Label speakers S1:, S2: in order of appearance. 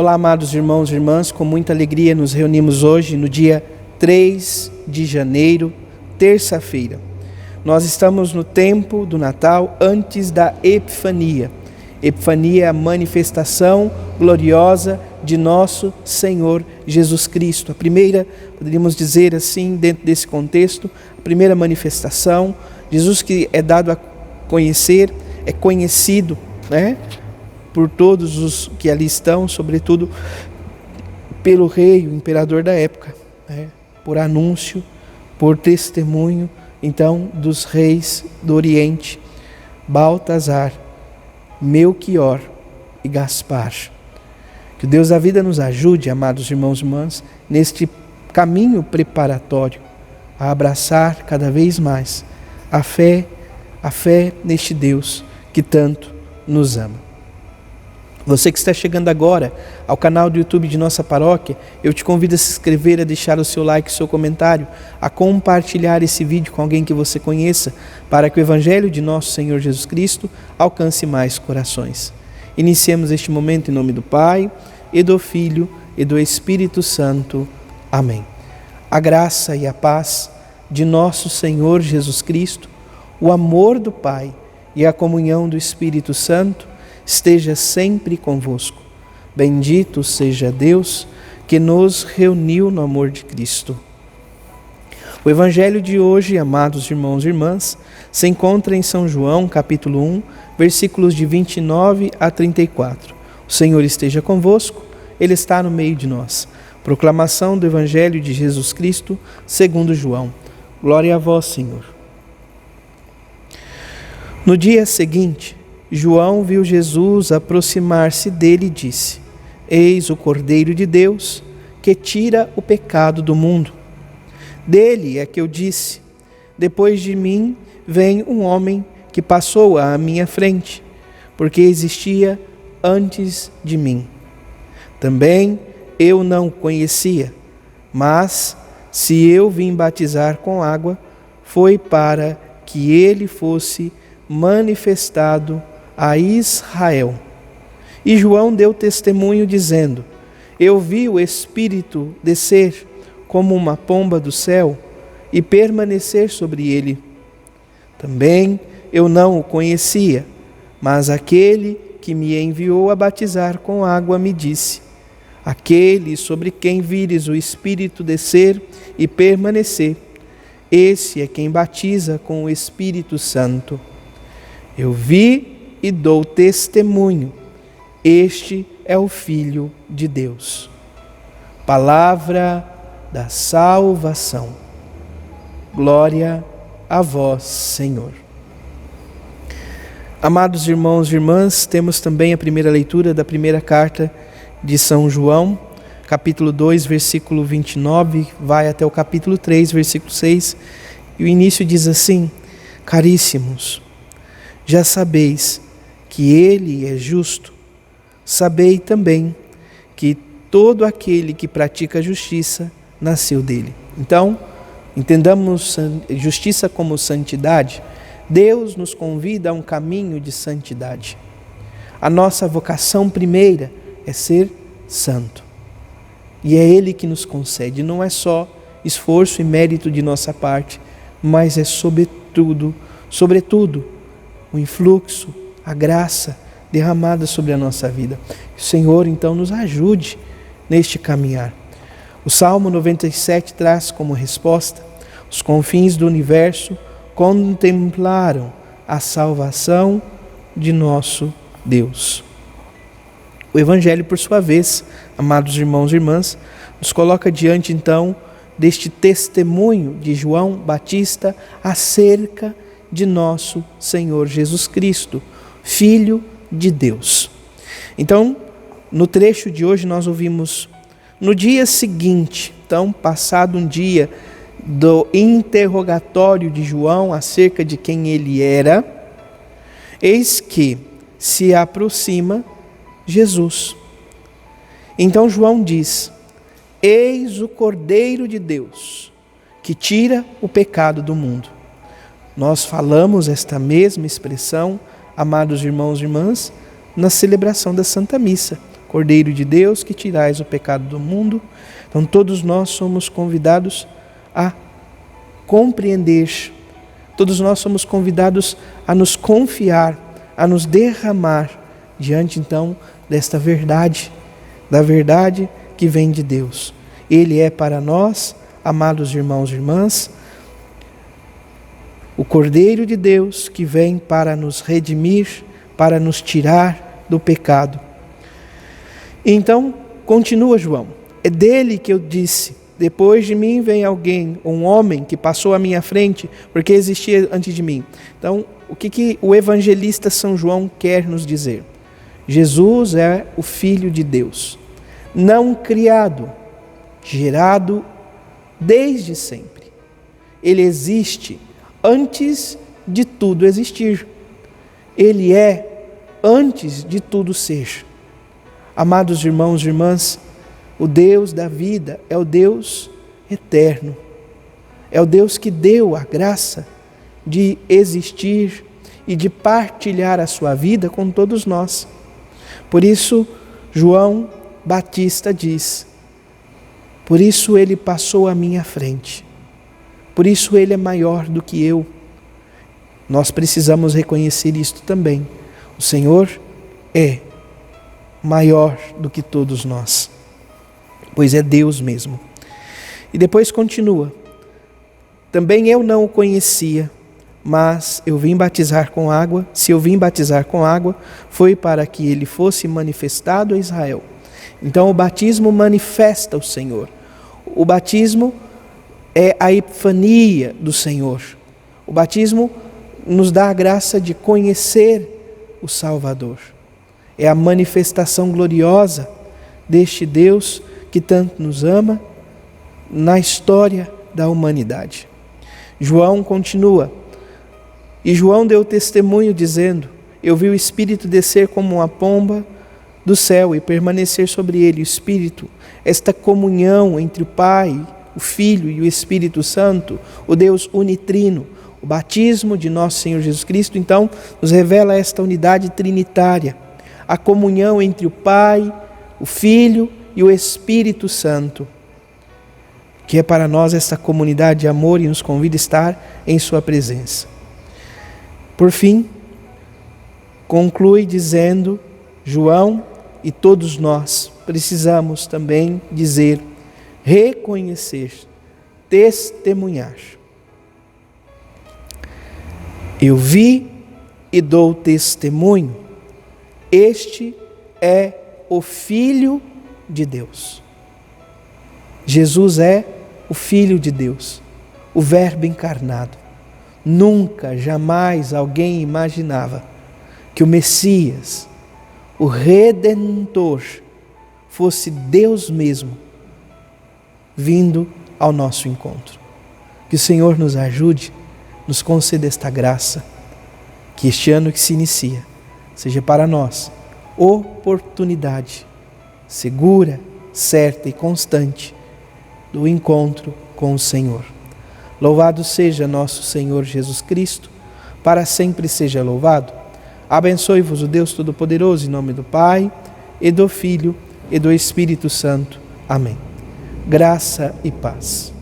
S1: Olá, amados irmãos e irmãs, com muita alegria nos reunimos hoje no dia 3 de janeiro, terça-feira. Nós estamos no tempo do Natal antes da Epifania. Epifania é a manifestação gloriosa de nosso Senhor Jesus Cristo. A primeira, poderíamos dizer assim, dentro desse contexto, a primeira manifestação, Jesus que é dado a conhecer, é conhecido, por todos os que ali estão, sobretudo pelo rei, o imperador da época, por anúncio, por testemunho, então, dos reis do Oriente, Baltazar, Melquior e Gaspar. Que o Deus da vida nos ajude, amados irmãos e irmãs, neste caminho preparatório, a abraçar cada vez mais a fé neste Deus que tanto nos ama. Você que está chegando agora ao canal do YouTube de nossa paróquia, eu te convido a se inscrever, a deixar o seu like, o seu comentário, a compartilhar esse vídeo com alguém que você conheça, para que o Evangelho de nosso Senhor Jesus Cristo alcance mais corações. Iniciemos este momento em nome do Pai, e do Filho, e do Espírito Santo. Amém. A graça e a paz de nosso Senhor Jesus Cristo, o amor do Pai e a comunhão do Espírito Santo esteja sempre convosco. Bendito seja Deus que nos reuniu no amor de Cristo. O Evangelho de hoje, amados irmãos e irmãs, se encontra em São João, capítulo 1, versículos de 29 a 34. O Senhor esteja convosco, Ele está no meio de nós. Proclamação do Evangelho de Jesus Cristo, segundo João. Glória a vós, Senhor. No dia seguinte, João viu Jesus aproximar-se dele e disse: Eis o Cordeiro de Deus, que tira o pecado do mundo. Dele é que eu disse: depois de mim vem um homem que passou à minha frente, porque existia antes de mim. Também eu não o conhecia, mas se eu vim batizar com água, foi para que ele fosse manifestado a Israel. E João deu testemunho dizendo: eu vi o Espírito descer como uma pomba do céu e permanecer sobre ele. Também eu não o conhecia, mas aquele que me enviou a batizar com água me disse: aquele sobre quem vires o Espírito descer e permanecer, esse é quem batiza com o Espírito Santo. Eu vi e dou testemunho, este é o Filho de Deus. Palavra da salvação. Glória a vós, Senhor. Amados irmãos e irmãs, temos também a primeira leitura da primeira carta de São João, capítulo 2, versículo 29, vai até o capítulo 3, versículo 6, e o início diz assim: caríssimos, já sabeis que Ele é justo, sabei também que todo aquele que pratica a justiça nasceu dele. Então, entendamos justiça como santidade. Deus nos convida a um caminho de santidade. A nossa vocação primeira é ser santo. E é Ele que nos concede, não é só esforço e mérito de nossa parte, mas é sobretudo, o influxo, a graça derramada sobre a nossa vida. O Senhor, então, nos ajude neste caminhar. O Salmo 97 traz como resposta: os confins do universo contemplaram a salvação de nosso Deus. O Evangelho, por sua vez, amados irmãos e irmãs, nos coloca diante, então, deste testemunho de João Batista acerca de nosso Senhor Jesus Cristo, Filho de Deus. Então, no trecho de hoje nós ouvimos: no dia seguinte, então, passado um dia do interrogatório de João acerca de quem ele era, eis que se aproxima Jesus. Então João diz: eis o Cordeiro de Deus, que tira o pecado do mundo. Nós falamos esta mesma expressão, amados irmãos e irmãs, na celebração da Santa Missa. Cordeiro de Deus, que tirais o pecado do mundo. Então todos nós somos convidados a compreender, todos nós somos convidados a nos confiar, a nos derramar diante então desta verdade, da verdade que vem de Deus. Ele é para nós, amados irmãos e irmãs, o Cordeiro de Deus que vem para nos redimir, para nos tirar do pecado. Então, continua João, é dele que eu disse, depois de mim vem alguém, um homem que passou à minha frente, porque existia antes de mim. Então, o que o evangelista São João quer nos dizer? Jesus é o Filho de Deus, não criado, gerado desde sempre. Ele existe antes de tudo existir. Ele é antes de tudo ser. Amados irmãos e irmãs, o Deus da vida é o Deus eterno. É o Deus que deu a graça de existir e de partilhar a sua vida com todos nós. Por isso, João Batista diz, por isso ele passou à minha frente. Por isso ele é maior do que eu. Nós precisamos reconhecer isto também. O Senhor é maior do que todos nós, pois é Deus mesmo. E depois continua, também eu não o conhecia, mas eu vim batizar com água. Se eu vim batizar com água, foi para que ele fosse manifestado a Israel. Então o batismo manifesta o Senhor. O batismo é a epifania do Senhor. O batismo nos dá a graça de conhecer o Salvador. É a manifestação gloriosa deste Deus que tanto nos ama na história da humanidade. João continua, e João deu testemunho dizendo, eu vi o Espírito descer como uma pomba do céu e permanecer sobre ele. O Espírito, esta comunhão entre o Pai, o Filho e o Espírito Santo, o Deus unitrino. O batismo de nosso Senhor Jesus Cristo, então, nos revela esta unidade trinitária, a comunhão entre o Pai, o Filho e o Espírito Santo, que é para nós esta comunidade de amor e nos convida a estar em sua presença. Por fim, conclui dizendo, João, e todos nós precisamos também dizer, reconhecer, testemunhar. Eu vi e dou testemunho, este é o Filho de Deus. Jesus é o Filho de Deus, o Verbo encarnado. Nunca, jamais alguém imaginava que o Messias, o Redentor, fosse Deus mesmo, vindo ao nosso encontro. Que o Senhor nos ajude, nos conceda esta graça, que este ano que se inicia, seja para nós oportunidade segura, certa e constante do encontro com o Senhor. Louvado seja nosso Senhor Jesus Cristo, para sempre seja louvado. Abençoe-vos o Deus Todo-Poderoso, em nome do Pai, e do Filho, e do Espírito Santo. Amém. Graça e paz.